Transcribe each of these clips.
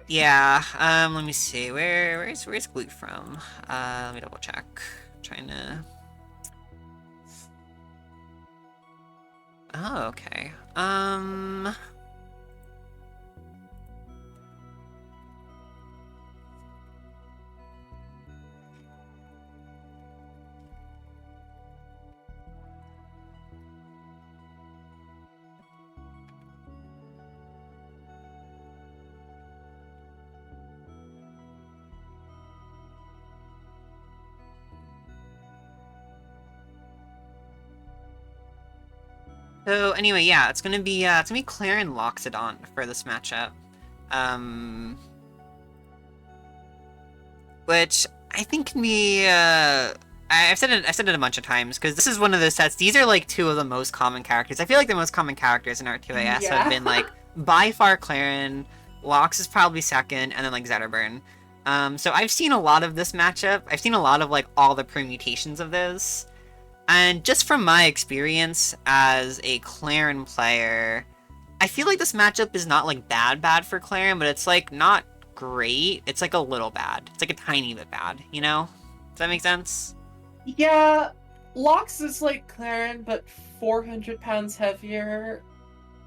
Yeah, let me see. Where's Glute from? Let me double check. Trying to... Oh, okay. So anyway, yeah, it's gonna be Clairen Loxodont for this matchup. Um, which I think can be I've said it a bunch of times because this is one of those sets. These are like two of the most common characters. I feel like the most common characters in R2AS have Yeah. been like by far Clairen, Lox is probably second, and then like Zetterburn. So I've seen a lot of this matchup. I've seen a lot of like all the permutations of this. And just from my experience as a Clairen player, I feel like this matchup is not like bad for Clairen, but it's like not great. It's like a little bad. It's like a tiny bit bad, you know? Does that make sense? Yeah, Lox is like Clairen, but 400 pounds heavier,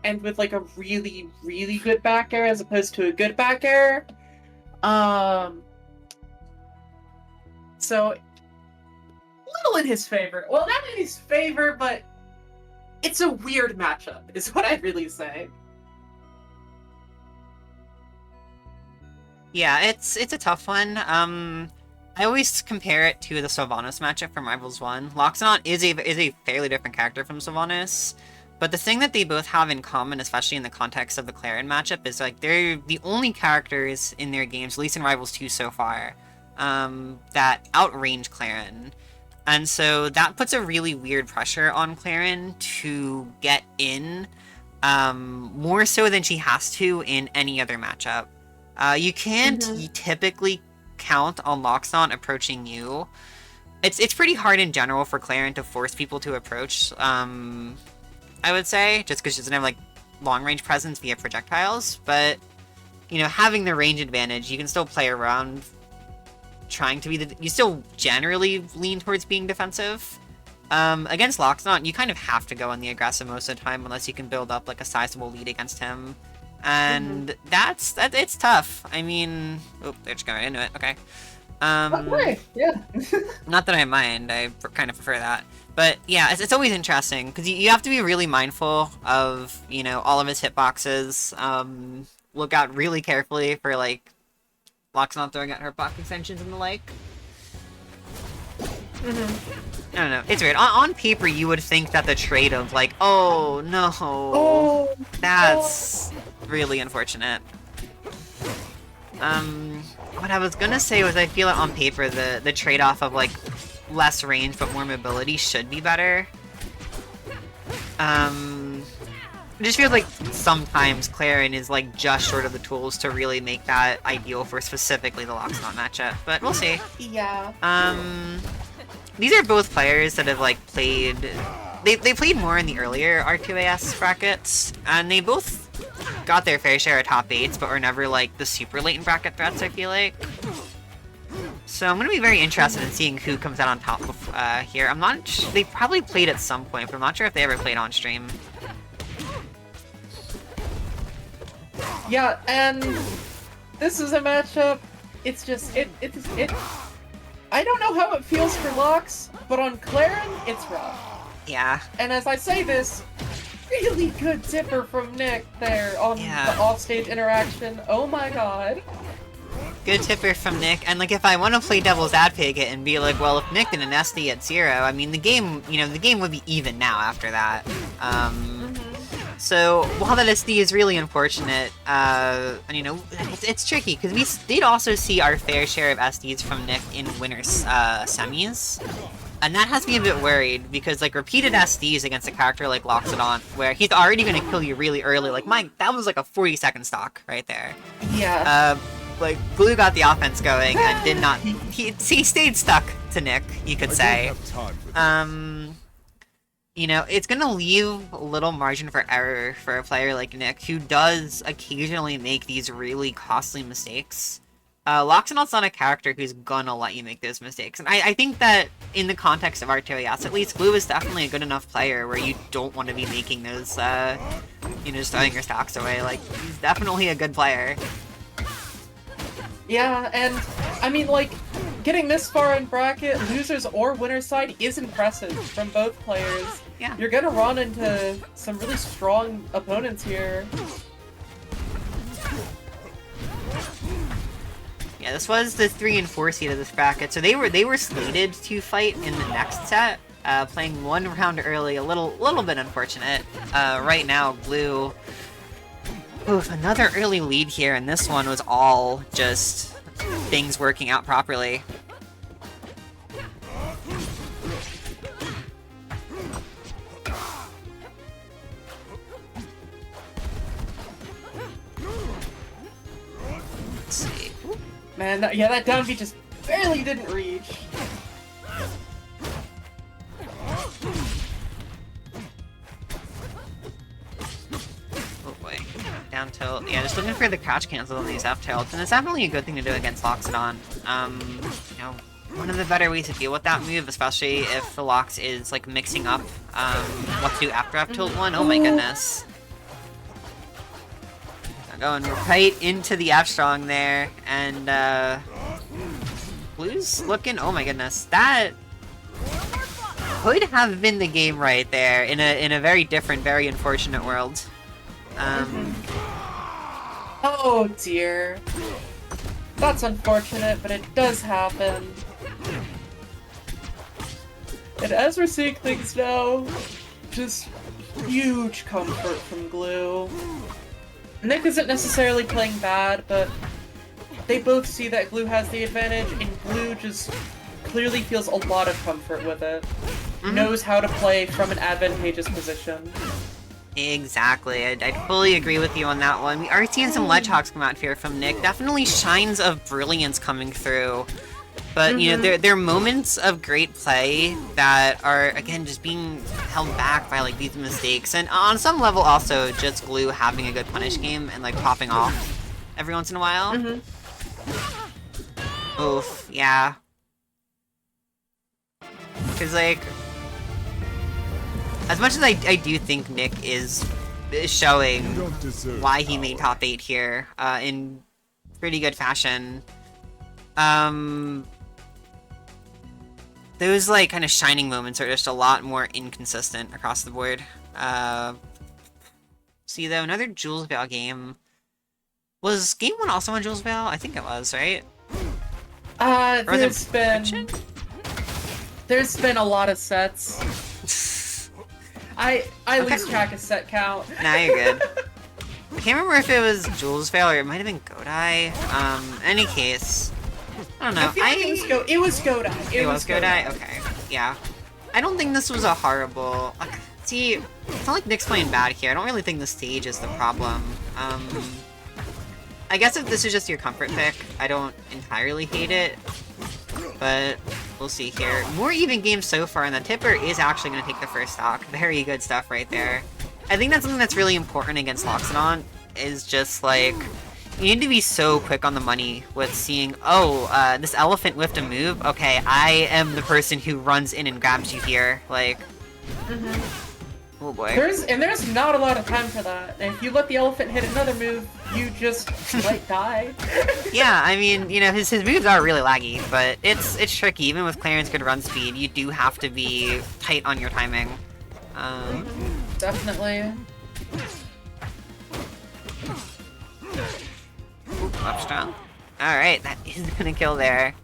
and with like a really, really good back air as opposed to a good back air. So little in his favor. Well, not in his favor, but it's a weird matchup, is what I'd really say. Yeah, it's a tough one. I always compare it to the Sylvanas matchup from Rivals 1. Loxodont is a fairly different character from Sylvanas, but the thing that they both have in common, especially in the context of the Clairen matchup, is like they're the only characters in their games, at least in Rivals 2 so far, that outrange Clairen. And so that puts a really weird pressure on Clairen to get in, more so than she has to in any other matchup. You can't typically count on Loxodont approaching you. It's pretty hard in general for Clairen to force people to approach, I would say, just because she doesn't have, like, long-range presence via projectiles, but, you know, having the range advantage, you can still play around trying to be you still generally lean towards being defensive. Against Loxodont, you kind of have to go on the aggressive most of the time unless you can build up, like, a sizable lead against him. And it's tough. I mean, oh, they're just going right into it. Okay. Okay, yeah. Not that I mind. I kind of prefer that. But yeah, it's always interesting because you have to be really mindful of, you know, all of his hitboxes. Look out really carefully for like Loxodont throwing out her box extensions and the like. I don't know. It's weird. On paper, you would think that the trade of like, oh no, that's really unfortunate. What I was gonna say was I feel like on paper the trade-off of like less range but more mobility should be better. It just feels like sometimes Clairen is like just short of the tools to really make that ideal for specifically the Loxodont matchup, but we'll see. Yeah. These are both players that have like played. They played more in the earlier R2AS brackets, and they both got their fair share of top 8s, but were never like the super latent bracket threats, I feel like. So I'm gonna be very interested in seeing who comes out on top here. I'm not. They probably played at some point, but I'm not sure if they ever played on stream. Yeah, and this is a matchup. It's just it. I don't know how it feels for Lox, but on Clairen, it's rough. Yeah. And as I say this, really good tipper from Nick there on the offstage interaction. Oh my god. Good tipper from Nick, and like if I want to play devil's advocate and be like, well, if Nick did an SD at 0, I mean the game, you know, the game would be even now after that. So while that SD is really unfortunate, and you know, it's tricky because we did also see our fair share of SDs from Nick in winners semis. And that has me a bit worried, because, like, repeated SDs against a character like Loxodont, where he's already gonna kill you really early, like, that was like a 40-second stock right there. Yeah. Like, Blue got the offense going and did not... He stayed stuck to Nick, you could say. you know, it's gonna leave a little margin for error for a player like Nick, who does occasionally make these really costly mistakes. Loxodont's not a character who's gonna let you make those mistakes, and I think that in the context of R2AS, at least, Glue is definitely a good enough player where you don't want to be making those, you know, just throwing your stocks away. Like, he's definitely a good player. Yeah, and I mean, like, getting this far in bracket, losers or winners side, is impressive from both players. Yeah. You're gonna run into some really strong opponents here. Yeah, this was the 3 and 4 seed of this bracket, so they were slated to fight in the next set, playing one round early, a little bit unfortunate. Right now, Blue, oof, another early lead here, and this one was all just things working out properly. Let's see. Man, yeah, that down B just barely didn't reach. Oh boy. Down tilt. Yeah, just looking for the crouch cancel on these up tilts, and it's definitely a good thing to do against Loxodont. You know, one of the better ways to deal with that move, especially if the Lox is, like, mixing up, what to do after up tilt one. Oh my goodness. Going right into the F strong there, and, Blue's looking, oh my goodness, that could have been the game right there in a very different, very unfortunate world. Oh dear. That's unfortunate, but it does happen. And as we're seeing things now, just huge comfort from Glue. Nick isn't necessarily playing bad, but they both see that Glue has the advantage, and Glue just clearly feels a lot of comfort with it. Knows how to play from an advantageous position. Exactly, I'd fully agree with you on that one. We are seeing some Ledgehawks come out here from Nick. Definitely shines of brilliance coming through. But, you know, there are moments of great play that are, again, just being held back by, like, these mistakes. And on some level, also, just Glue having a good punish game and, like, popping off every once in a while. Oof, yeah. Because, like, as much as I do think Nick is showing why he made top 8 here, in pretty good fashion, those, like, kind of shining moments are just a lot more inconsistent across the board. See, though, another Jules Vale game. Was game 1 also on Jules Vale? I think it was, right? There's been a lot of sets. I lose track of set count. Nah, you're good. I can't remember if it was Jules Vale or it might have been Godai. Any case, I don't know. I feel like it was Godai. It was Godai? Okay, yeah. I don't think this was a horrible... See, it's not like Nick's playing bad here. I don't really think the stage is the problem. I guess if this is just your comfort pick, I don't entirely hate it. But we'll see here. More even games so far, and the Tipper is actually going to take the first stock. Very good stuff right there. I think that's something that's really important against Loxodont, is just, like, you need to be so quick on the money with seeing, oh, this elephant whiffed a move? Okay, I am the person who runs in and grabs you here. Like, oh boy. There's not a lot of time for that. And if you let the elephant hit another move, you just might die. Yeah, I mean, you know, his moves are really laggy, but it's tricky. Even with Clairen's good run speed, you do have to be tight on your timing. Definitely. Up strong. Alright, that is gonna kill there.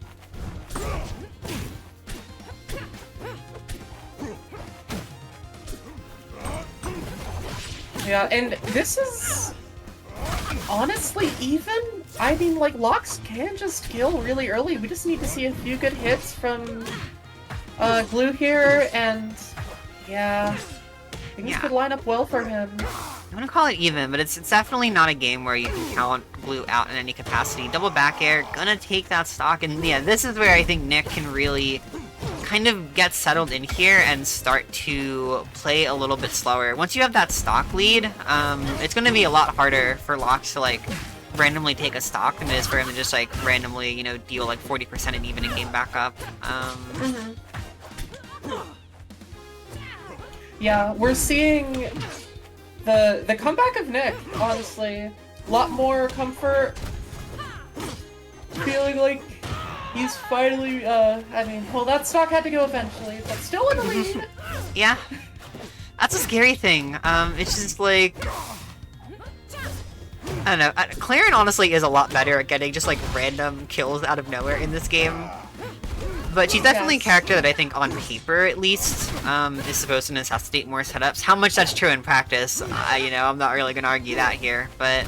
Yeah, and this is honestly even. I mean, like, Lox can just kill really early. We just need to see a few good hits from Glue here, and yeah, things could line up well for him. I want to call it even, but it's definitely not a game where you can count Glue out in any capacity. Double back air, gonna take that stock, and yeah, this is where I think Nick can really kind of get settled in here and start to play a little bit slower. Once you have that stock lead, it's going to be a lot harder for Lox to, like, randomly take a stock than it is for him to just, like, randomly, you know, deal, like, 40% and even in game back up. Yeah, we're seeing the comeback of Nick, honestly. A lot more comfort. Feeling like he's finally, I mean, well, that stock had to go eventually, but still in the lead. Yeah. That's a scary thing. It's just like... I don't know. Clairen honestly is a lot better at getting just, like, random kills out of nowhere in this game. But she's definitely a character that I think, on paper at least, is supposed to necessitate more setups. How much that's true in practice, you know, I'm not really gonna argue that here, but...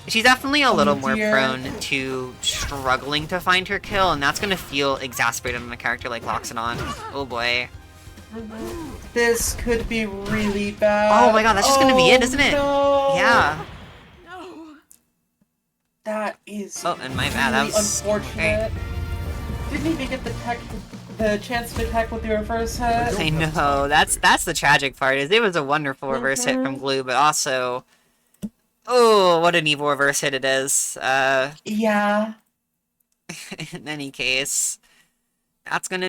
She's definitely a little more prone to struggling to find her kill, and that's gonna feel exasperated on a character like Loxodont. Oh boy. This could be really bad. Oh my god, that's just gonna be it, isn't it? No. Yeah. That is and my bad, that was... unfortunate. Didn't even get the chance to attack with the reverse hit. I know, that's the tragic part, is it was a wonderful reverse hit from Glue, but also... Oh, what an evil reverse hit it is. Yeah. In any case, that's gonna